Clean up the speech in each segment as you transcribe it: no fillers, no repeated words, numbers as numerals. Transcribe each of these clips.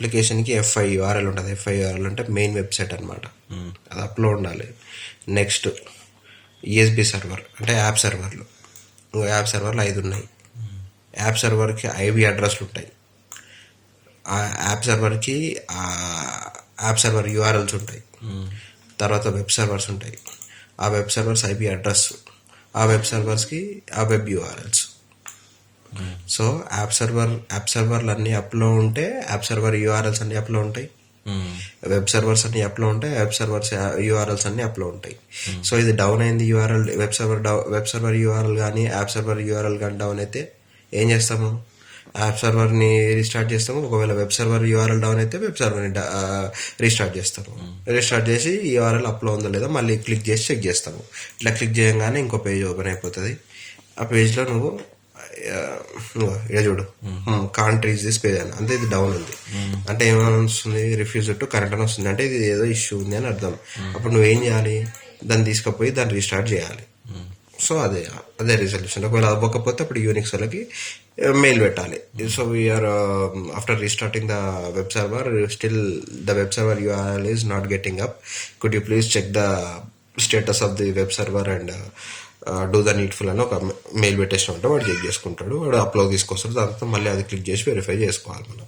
అప్లికేషన్కి FIURL ఉంటుంది. FIURL అంటే main website అనమాట. అది అప్లోడ్ ఉండాలి. నెక్స్ట్ ESB సర్వర్ అంటే యాప్ సర్వర్లు. యాప్ సర్వర్లు 5 ఉన్నాయి. యాప్ సర్వర్కి IP అడ్రస్లు ఉంటాయి. ఆ యాప్ సర్వర్కి యాప్ సర్వర్ URLs ఉంటాయి. తర్వాత వెబ్ సర్వర్స్ ఉంటాయి. ఆ వెబ్ సర్వర్స్ IP అడ్రస్, ఆ వెబ్ సర్వర్స్కి ఆ వెబ్ URLs. సో యాప్ సర్వర్లు అన్ని యాప్లో ఉంటే యాప్ సర్వర్ URLs అన్ని యాప్లో ఉంటాయి. వెబ్ సర్వర్స్ అన్ని యాప్లో ఉంటాయి. వెబ్ సర్వర్స్ URLs అన్ని యాప్లో ఉంటాయి. సో ఇది డౌన్ అయింది URL, వెబ్ సర్వర్ URL కానీ యాప్ సర్వర్ URL కానీ డౌన్ అయితే ఏం చేస్తాము? యాప్ సర్వర్ని రీస్టార్ట్ చేస్తాము. ఒకవేళ వెబ్ సర్వర్ URL డౌన్ అయితే వెబ్ సర్వర్ని రీస్టార్ట్ చేస్తాము. రీస్టార్ట్ చేసి URL అప్లో ఉందో లేదో మళ్ళీ క్లిక్ చేసి చెక్ చేస్తాము. ఇట్లా క్లిక్ చేయగానే ఇంకో పేజ్ ఓపెన్ అయిపోతుంది. ఆ పేజ్లో నువ్వు ఇలా చూడు, కాంట్ రీచ్ దిస్ పేజ్ అని, అంటే ఇది డౌన్ ఉంది అంటే ఏమైనా వస్తుంది, రిఫ్యూజ్ టు కరెంట్ అని వస్తుంది, అంటే ఇది ఏదో ఇష్యూ ఉంది అని అర్థం. అప్పుడు నువ్వేం చేయాలి? దాన్ని తీసుకుపోయి దాన్ని రీస్టార్ట్ చేయాలి. సో అదే రిజల్యూషన్. ఒకవేళ అవ్వకపోతే అప్పుడు యూనిక్స్ వాళ్ళకి మెయిల్ పెట్టాలి. So we are after restarting the web server still the web server URL is not getting up, could you please check the status of the web server and do the needful అని ఒక mail పెట్టేసినట్టు వాడు check చేసుకుంటాడు. వాడు upload తీసుకొస్తాడు. దాంతో మళ్ళీ అది click చేసి వెరిఫై చేసుకోవాలి మనం.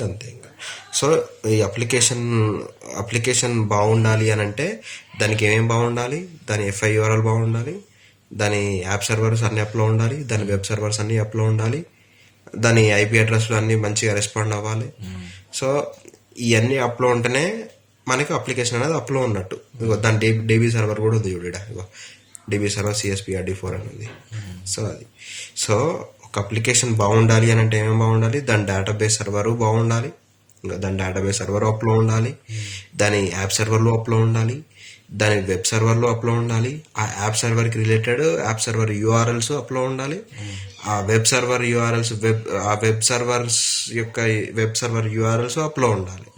అంతే ఇంకా. సో ఈ అప్లికేషన్ బాగుండాలి అని అంటే దానికి ఏమేమి బాగుండాలి? దాని FIURL బాగుండాలి, దాని యాప్ సర్వర్స్ అన్ని యాప్లో ఉండాలి, దాని వెబ్ సర్వర్స్ అన్ని యాప్లో ఉండాలి, దాని IP అడ్రస్లు అన్నీ మంచిగా రెస్పాండ్ అవ్వాలి. సో ఇవన్నీ అప్లో ఉంటేనే మనకి అప్లికేషన్ అనేది అప్లో ఉన్నట్టు. దాని DB సర్వర్ కూడా ఉంది చూడ, ఇగో DB సర్వర్ CSPRD4 అని ఉంది. సో అది. సో ఒక అప్లికేషన్ బాగుండాలి అని అంటే ఏమేమి బాగుండాలి? దాని డేటాబేస్ సర్వరు బాగుండాలి, ఇంకా దాని డేటాబేస్ సర్వర్ అప్లో ఉండాలి, దాని యాప్ సర్వర్లో అప్లో ఉండాలి, దాని వెబ్ సర్వర్లో అప్లో ఉండాలి, ఆ యాప్ సర్వర్కి రిలేటెడ్ యాప్ సర్వర్ URLs అప్లో ఉండాలి, ఆ web server URLs web server URLs అప్లో ఉండాలి.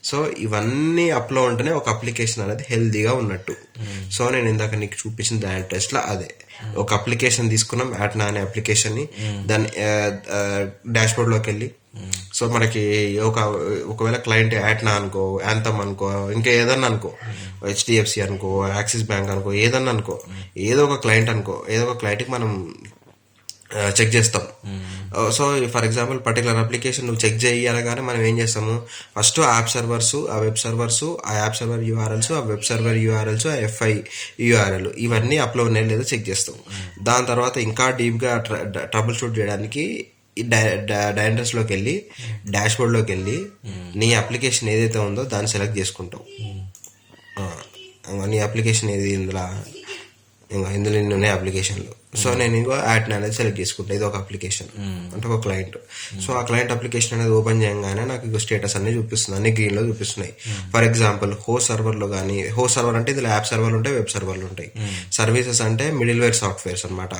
సో ఇవన్నీ అప్లో ఉంటేనే ఒక అప్లికేషన్ అనేది హెల్దీగా ఉన్నట్టు. సో నేను ఇందాక నీకు చూపించిన దాని టెస్ట్లో అదే. ఒక అప్లికేషన్ తీసుకున్నాం, యాట్నా అనే అప్లికేషన్ని. దాని డాష్బోర్డ్లోకి వెళ్ళి, సో మనకి ఒకవేళ క్లయింట్ యాట్నా అనుకో, యాంథమ్ అనుకో, ఇంకా ఏదన్నా అనుకో, HDFC అనుకో, యాక్సిస్ బ్యాంక్ అనుకో, ఏదన్నా అనుకో, ఏదో ఒక క్లయింట్కి మనం చెక్ చేస్తాం. So for example particular application నువ్వు చెక్ చేయాలగానే మనం ఏం చేస్తాము? ఫస్ట్ యాప్ సర్వర్స్, ఆ వెబ్ సర్వర్స్, ఆ యాప్ సర్వర్ URLs, ఆ వెబ్ సర్వర్ URLs, ఆ FIURL ఇవన్నీ అప్లోడ్ ఉన్నాయో లేదో చెక్ చేస్తాం. దాని తర్వాత ఇంకా డీప్గా ట్రబుల్ షూట్ చేయడానికి డైరెక్టర్స్లోకి వెళ్ళి, డాష్బోర్డ్లోకి వెళ్ళి నీ అప్లికేషన్ ఏదైతే ఉందో దాన్ని సెలెక్ట్ చేసుకుంటావు. నీ అప్లికేషన్ ఏది ఇందులో ఉన్నాయి అప్లికేషన్లు. సో నేను ఇంకో యాట్నా అనేది సెలెక్ట్ చేసుకుంటా. ఇది ఒక అప్లికేషన్ అంటే ఒక క్లయింట్. సో ఆ క్లయింట్ అప్లికేషన్ అనేది ఓపెన్ చేయగానే నాకు ఇంకో స్టేటస్ అన్ని చూపిస్తుంది, అన్ని గ్రీన్లో చూపిస్తున్నాయి. ఫర్ ఎగ్జాంపుల్ హోస్ట్ సర్వర్లో కానీ, హోస్ట్ సర్వర్ అంటే ఇందులో యాప్ సర్వర్లు ఉంటాయి, వెబ్ సర్వర్లు ఉంటాయి. సర్వీసెస్ అంటే మిడిల్ వేర్ సాఫ్ట్వేర్స్ అనమాట.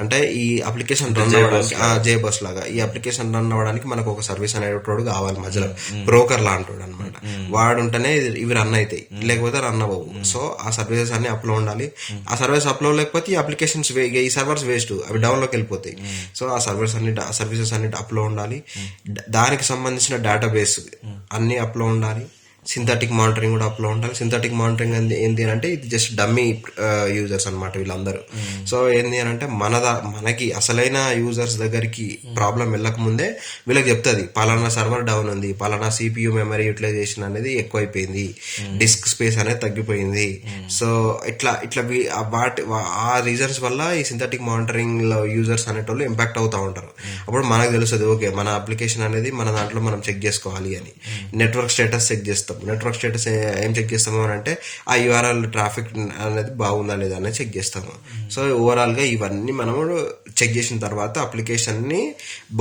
అంటే ఈ అప్లికేషన్ రన్ అవ్వడానికి JBoss లాగా ఈ అప్లికేషన్ రన్ అవ్వడానికి మనకు ఒక సర్వీస్ అనేటోడు కావాలి, మధ్యలో బ్రోకర్ లాంటోడు అనమాట. వాడు ఉంటేనే ఇవి రన్ అవుతాయి, లేకపోతే రన్ అవ్వవు. సో ఆ సర్వీసెస్ అన్ని అప్లో ఉండాలి. ఆ సర్వీస్ అప్లో లేకపోతే ఈ అప్లికేషన్స్ ఈ సర్వర్స్ వేస్ట్, అవి డౌన్లోకి వెళ్ళిపోతాయి. సో ఆ సర్వీసెస్ అన్ని అప్లో ఉండాలి. దానికి సంబంధించిన డేటాబేస్ అన్ని అప్లో ఉండాలి. సింథటిక్ మానిటరింగ్ కూడా అప్లో ఉండాలి. సింథటిక్ మానిటరింగ్ ఏంటి అంటే ఇది జస్ట్ డమ్మీ యూజర్స్ అనమాట వీళ్ళందరూ. సో ఏంటి అని అంటే మనకి అసలైన యూజర్స్ దగ్గరికి ప్రాబ్లం వెళ్ళకముందే వీళ్ళకి చెప్తుంది, పలానా సర్వర్ డౌన్ ఉంది, పలానా CPU మెమరీ యూటిలైజేషన్ అనేది ఎక్కువైపోయింది, డిస్క్ స్పేస్ అనేది తగ్గిపోయింది. సో ఇట్లా ఆ రీజన్స్ వల్ల ఈ సింథటిక్ మానిటరింగ్ లో యూజర్స్ అనేటోళ్ళు ఇంపాక్ట్ అవుతూ ఉంటారు. అప్పుడు మనకు తెలుస్తుంది, ఓకే మన అప్లికేషన్ అనేది మన దాంట్లో మనం చెక్ చేసుకోవాలి అని. నెట్వర్క్ స్టేటస్ చెక్ చేస్తాం. నెట్వర్క్ స్టేటస్ ఏం చెక్ చేస్తాము అని అంటే ఆ URL ట్రాఫిక్ అనేది బాగుందా లేదా అనేది చెక్ చేస్తాము. సో ఓవరాల్ గా ఇవన్నీ మనము చెక్ చేసిన తర్వాత అప్లికేషన్ ని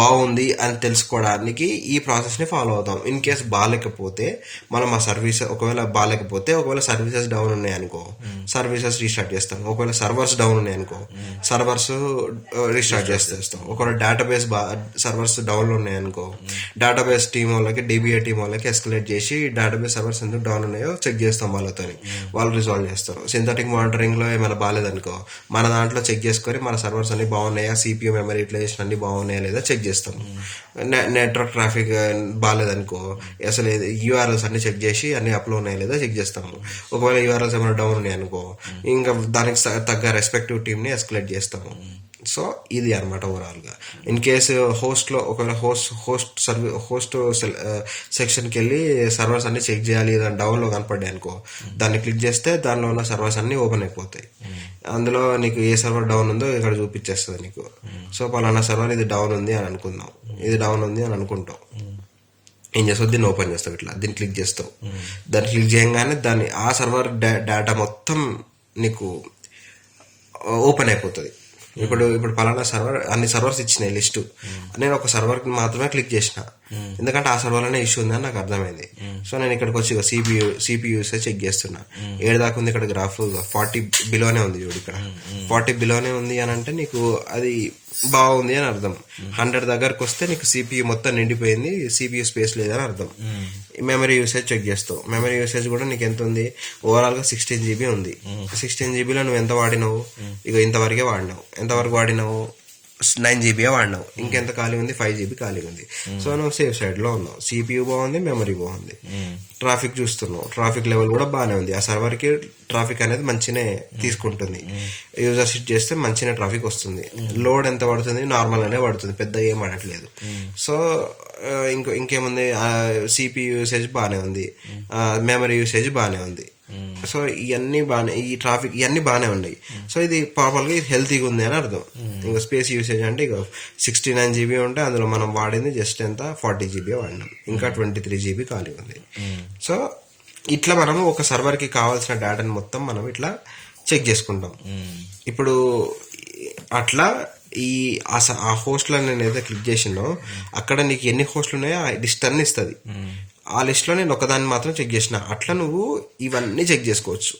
బాగుంది అని తెలుసుకోవడానికి ఈ ప్రాసెస్ ని ఫాలో అవుతాం. ఇన్ కేస్ బాగాలేకపోతే మనం ఆ సర్వీస్ ఒకవేళ సర్వీసెస్ డౌన్ ఉన్నాయనుకో, సర్వీసెస్ రీస్టార్ట్ చేస్తాం. ఒకవేళ సర్వర్స్ డౌన్ ఉన్నాయనుకో, సర్వర్స్ రీస్టార్ట్ చేస్తాం. ఒకవేళ డేటాబేస్ సర్వర్స్ డౌన్ ఉన్నాయనుకో, డేటాబేస్ టీం వాళ్ళకి DBA టీం వాళ్ళకి ఎస్కలేట్ చేసి డేటాబేస్ AWS సర్వర్స్ ఎందుకు డౌన్ ఉన్నాయో చెక్ చేస్తాం వాళ్ళతో, వాళ్ళు రిజాల్వ్ చేస్తారు. సింథటిక్ మానిటరింగ్లో ఏమైనా బాగాలేదనుకో మన దాంట్లో చెక్ చేసుకొని మన సర్వర్స్ అన్ని బాగున్నాయా, CPU మెమరీ యూటిలైజేషన్ అన్ని బాగున్నాయా లేదా చెక్ చేస్తాము. నెట్వర్క్ ట్రాఫిక్ బాగాలేదనుకో అసలు URLs అన్ని చెక్ చేసి అన్ని అప్లో ఉన్నాయా లేదా చెక్ చేస్తాము. ఒకవేళ URLs ఏమైనా డౌన్ ఉన్నాయి అనుకో ఇంకా దానికి తగ్గ రెస్పెక్టివ్ టీమ్ని ఎస్కలేట్ చేస్తాము. సో ఇది అనమాట ఓవరాల్గా. ఇన్ కేసు హోస్ట్లో ఒకవేళ హోస్ట్ సెక్షన్కి వెళ్ళి సర్వర్స్ అన్ని చెక్ చేయాలి ఏదైనా డౌన్లో కనపడ్డాయి అనుకో దాన్ని క్లిక్ చేస్తే దానిలో ఉన్న సర్వర్స్ అన్ని ఓపెన్ అయిపోతాయి. అందులో నీకు ఏ సర్వర్ డౌన్ ఉందో ఇక్కడ చూపించేస్తుంది నీకు. సో పలానా సర్వర్ ఇది డౌన్ ఉంది అని అనుకుందాం, ఇది డౌన్ ఉంది అని అనుకుంటాం. ఏం చేస్తావు, దీన్ని ఓపెన్ చేస్తావు, ఇట్లా దీన్ని క్లిక్ చేస్తావు. దాన్ని క్లిక్ చేయగానే దాన్ని ఆ సర్వర్ డేటా మొత్తం నీకు ఓపెన్ అయిపోతుంది. ఇప్పుడు పలానా సర్వర్ అన్ని సర్వర్స్ ఇచ్చినాయి లిస్టు, నేను ఒక సర్వర్కి మాత్రమే క్లిక్ చేసిన ఎందుకంటే ఆ సర్వర్లోనే ఇష్యూ ఉందని నాకు అర్థమైంది. సో నేను ఇక్కడికి వచ్చి CPU యూసేజ్ చెక్ చేస్తున్నా. 7 దాకా ఉంది ఇక్కడ గ్రాఫ్, 40 బిలోనే ఉంది చూడు, ఇక్కడ 40 బిలోనే ఉంది అని అంటే నీకు అది బాగుంది అని అర్థం. 100 దగ్గరకు వస్తే నీకు CPU మొత్తం నిండిపోయింది, CPU స్పేస్ లేదని అర్థం. మెమరీ యూసేజ్ చెక్ చేస్తావు. మెమరీ యూసేజ్ కూడా నీకు ఎంత ఉంది, ఓవరాల్గా 16 GB ఉంది. 16 GBలో నువ్వు ఎంత వాడినావు, ఇక ఇంతవరకే వాడినావు. ఎంతవరకు వాడినావు, 9 GB వాడినావు. ఇంకెంత ఖాళీ ఉంది, 5 GB ఖాళీ ఉంది. సో నువ్వు సేఫ్ సైడ్లో ఉన్నావు. CPU బాగుంది, మెమరీ బాగుంది. ట్రాఫిక్ చూస్తున్నావు, ట్రాఫిక్ లెవెల్ కూడా బాగానే ఉంది. ఆ సర్వర్కి ట్రాఫిక్ అనేది మంచినే తీసుకుంటుంది. యూజర్ షిట్ చేస్తే మంచిగా ట్రాఫిక్ వస్తుంది. లోడ్ ఎంత పడుతుంది, నార్మల్గానే పడుతుంది, పెద్ద ఏం పడట్లేదు. సో ఇంకేముంది, CPU యూసేజ్ బాగానే ఉంది, మెమరీ యూసేజ్ బాగానే ఉంది. సో ఇవన్నీ బాగానే, ఈ ట్రాఫిక్ ఇవన్నీ బాగానే ఉన్నాయి. సో ఇది ప్రాపర్గా ఇది హెల్తీగా ఉంది అని అర్థం. ఇంకా స్పేస్ యూసేజ్ అంటే ఇక 69 GB ఉంటే అందులో మనం వాడింది జస్ట్ ఎంత 40 GB వాడినాం, ఇంకా 23 GB ఖాళీ ఉంది. సో ఇట్లా మనము ఒక సర్వర్కి కావాల్సిన డేటాని మొత్తం మనం ఇట్లా చెక్ చేసుకుంటాం. ఇప్పుడు అట్లా ఆ హోస్ట్లో నేను ఏదైతే క్లిక్ చేసినో అక్కడ నీకు ఎన్ని హోస్ట్లు ఉన్నాయో ఆ లిస్ట్ అన్ని ఇస్తుంది. ఆ లిస్ట్లో నేను ఒకదాన్ని మాత్రం చెక్ చేసిన. అట్లా నువ్వు ఇవన్నీ చెక్ చేసుకోవచ్చు.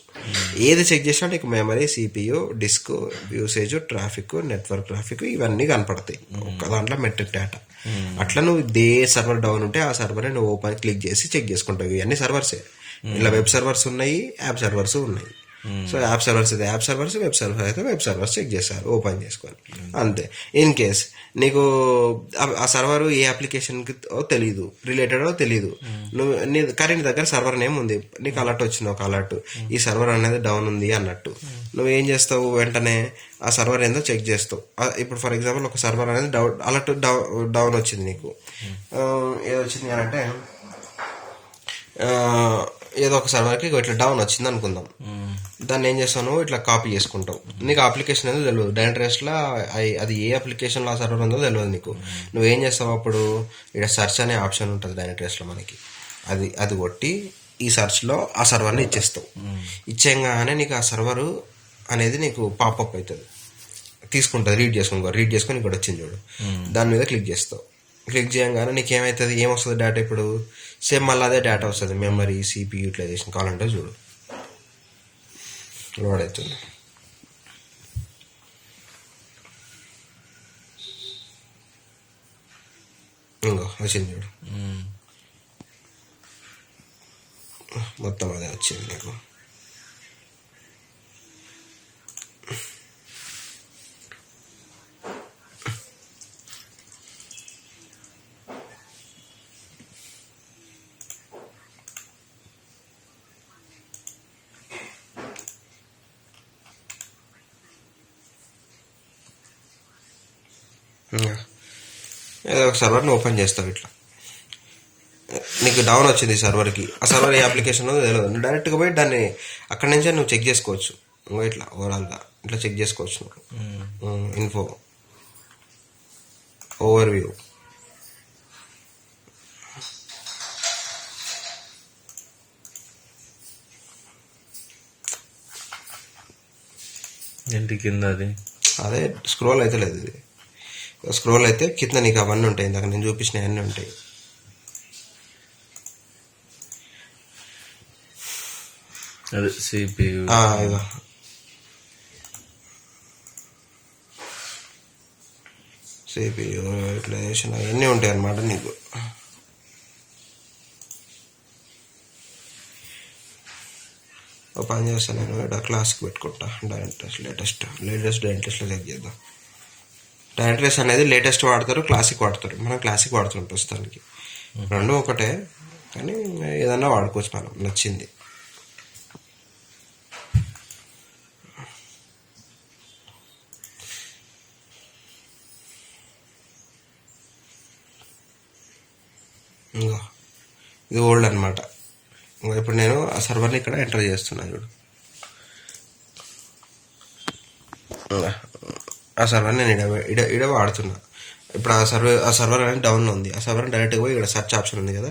ఏది చెక్ చేసినా నీకు memory, CPU, disk usage, traffic, network traffic ఇవన్నీ కనపడతాయి ఒక దాంట్లో మెట్రిక్ డేటా. అట్లా నువ్వు ఏ సర్వర్ డౌన్ ఉంటే ఆ సర్వర్ని నువ్వు ఓపెన్ క్లిక్ చేసి చెక్ చేసుకుంటావు. ఇవన్నీ సర్వర్సే, ఇలా వెబ్ సర్వర్స్ ఉన్నాయి, యాప్ సర్వర్స్ ఉన్నాయి. సో యాప్ సర్వర్స్ అయితే యాప్ సర్వర్స్, వెబ్ సర్వర్స్ అయితే వెబ్ సర్వర్స్ చెక్ చేస్తారు ఓపెన్ చేసుకొని, అంతే. ఇన్ కేస్ నీకు ఆ సర్వర్ ఏ అప్లికేషన్కి తెలీదు, రిలేటెడో తెలీదు, కానీ నీ దగ్గర సర్వర్ నేమ్ ఉంది, నీకు అలర్ట్ వచ్చింది, ఒక అలర్ట్ ఈ సర్వర్ అనేది డౌన్ ఉంది అన్నట్టు, నువ్వేం చేస్తావు, వెంటనే ఆ సర్వర్ ఏందో చెక్ చేస్తావు. ఇప్పుడు ఫర్ ఎగ్జాంపుల్ ఒక సర్వర్ అనేది అలర్ట్ డౌన్ వచ్చింది, నీకు ఏదొచ్చింది అని అంటే ఏదో ఒక సర్వర్కి ఇట్లా డౌన్ వచ్చింది అనుకుందాం. దాన్ని ఏం చేస్తావు, ఇట్లా కాపీ చేసుకుంటావు. నీకు అప్లికేషన్ ఏదో తెలియదు, డైరెక్ట్రెస్ట్లో అది ఏ అప్లికేషన్లో ఆ సర్వర్ ఉందో తెలియదు నీకు. నువ్వేం చేస్తావు, అప్పుడు ఇక్కడ సెర్చ్ అనే ఆప్షన్ ఉంటుంది డైరెక్ట్రెస్ట్లో మనకి, అది కొట్టి ఈ సెర్చ్లో ఆ సర్వర్ని ఇచ్చేస్తావు. ఇచ్చేయంగానే నీకు ఆ సర్వరు అనేది నీకు పాపప్ అవుతుంది, తీసుకుంటుంది, రీడ్ చేసుకొని ఇక్కడ వచ్చింది చూడు, దాని మీద క్లిక్ చేస్తావు. క్లిక్ చేయగానే నీకేమవుతుంది, ఏమొస్తుంది డేటా, ఇప్పుడు సేమ్ మళ్ళీ అదే డేటా వస్తుంది, మెమరీ, CPU యూటిలైజేషన్ కావాలంటే చూడు లోడ్ అవుతుంది. ఇంకో వచ్చింది చూడు, మొత్తం అదే వచ్చింది నీకు. ఏదో ఒక సర్వర్ని ఓపెన్ చేస్తావు, ఇట్లా నీకు డౌన్ వచ్చింది సర్వర్కి, ఆ సర్వర్ ఏ అప్లికేషన్ తెలియదు, నువ్వు డైరెక్ట్గా పోయి దాన్ని అక్కడి నుంచే నువ్వు చెక్ చేసుకోవచ్చు. ఇట్లా ఓవరాల్గా ఇట్లా చెక్ చేసుకోవచ్చు నువ్వు. ఇన్ఫో, ఓవర్ వ్యూ, ఏంటి కింద అది అదే స్క్రోల్ అయితే లేదు, ఇది స్క్రోల్ అయితే కింద నీకు అవన్నీ ఉంటాయి, ఇందాక నేను చూపించిన అన్నీ ఉంటాయి. అదే CPU, ఇదో CPU యూటిలైజేషన్ అవన్నీ ఉంటాయి అన్నమాట నీకు. ఒక పని చేస్తాను నేను ఇక్కడ క్లాస్కి పెట్టుకుంటా. లేటెస్ట్ డైరెక్టెస్ట్లో చెక్ చేద్దాం. డైరెక్టెస్ అనేది లేటెస్ట్ వాడతారు, క్లాసిక్ వాడతారు. మనం క్లాసిక్ వాడుతున్నాం ప్రస్తుతానికి. రెండు ఒకటే, కానీ ఏదన్నా వాడుకోవచ్చు మనం నచ్చింది. ఇంకో ఇది ఓల్డ్ అనమాట. ఇప్పుడు నేను ఆ సర్వర్ని ఇక్కడ ఎంటర్ చేస్తున్నా చూడు. ఆ సర్వర్ నేను ఇడ వాడుతున్నా. ఇప్పుడు ఆ సర్వర్ అనేది డౌన్లో ఉంది. ఆ సర్వర్ డైరెక్ట్గా పోయి ఇక్కడ సెర్చ్ ఆప్షన్ ఉంది కదా,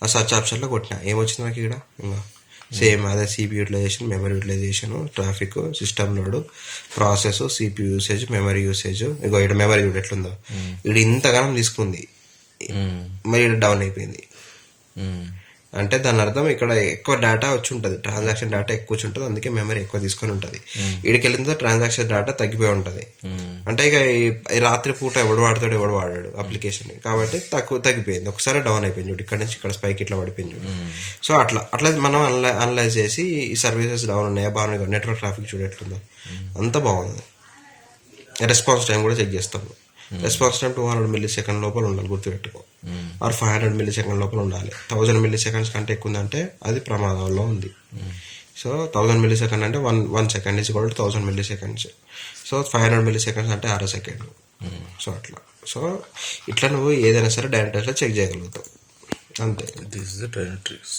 ఆ సెర్చ్ ఆప్షన్లో కొట్టినా ఏమొచ్చింది నాకు ఇక్కడ. ఇంకా సేమ్ అదే CPU utilization, memory utilization, traffic, system load, process, CPU usage, memory usage. ఇగో ఇక్కడ మెమరీ యూట్ ఎట్లుందో ఇక్కడ ఇంతగానం తీసుకుంది, మరి ఇక్కడ డౌన్ అయిపోయింది. అంటే దాని అర్థం ఇక్కడ ఎక్కువ డేటా వచ్చి ఉంటుంది, ట్రాన్సాక్షన్ డేటా ఎక్కువ వచ్చి ఉంటుంది, అందుకే మెమరీ ఎక్కువ తీసుకొని ఉంటుంది. వీడికి వెళ్ళిన తర్వాత ట్రాన్సాక్షన్ డేటా తగ్గిపోయి ఉంటుంది. అంటే ఇక ఈ రాత్రి పూట ఎవడు వాడతాడు ఎవడు వాడాడు అప్లికేషన్, కాబట్టి తగ్గిపోయింది. ఒకసారి డౌన్ అయిపోయింది చూడు, ఇక్కడ నుంచి ఇక్కడ స్పైక్ ఇట్లా పడిపోయింది చూడు. సో అట్లా మనం అనలైజ్ చేసి ఈ సర్వీసెస్ డౌన్ ఉన్నాయా, బాగున్నాయి, నెట్వర్క్ ట్రాఫిక్ చూడు ఎట్లుందో, అంతా బాగుంది. రెస్పాన్స్ టైం కూడా చెక్ చేస్తాము. రెస్పాన్స్ టైం 200 millisecond లోపల ఉండాలి, గుర్తుపెట్టుకో. ఆర్ 500 millisecond లోపల ఉండాలి. 1000 milliseconds కంటే ఎక్కువ ఉందంటే అది ప్రమాదంలో ఉంది. సో 1000 millisecond అంటే 1 second is equal to 1000 milliseconds. So 500 milliseconds అంటే 6 సెకండ్లు. సో అట్లా. సో ఇట్లా నువ్వు ఏదైనా సరే డైరెక్టర్స్లో చెక్ చేయగలుగుతావు అంతే. This is the directories.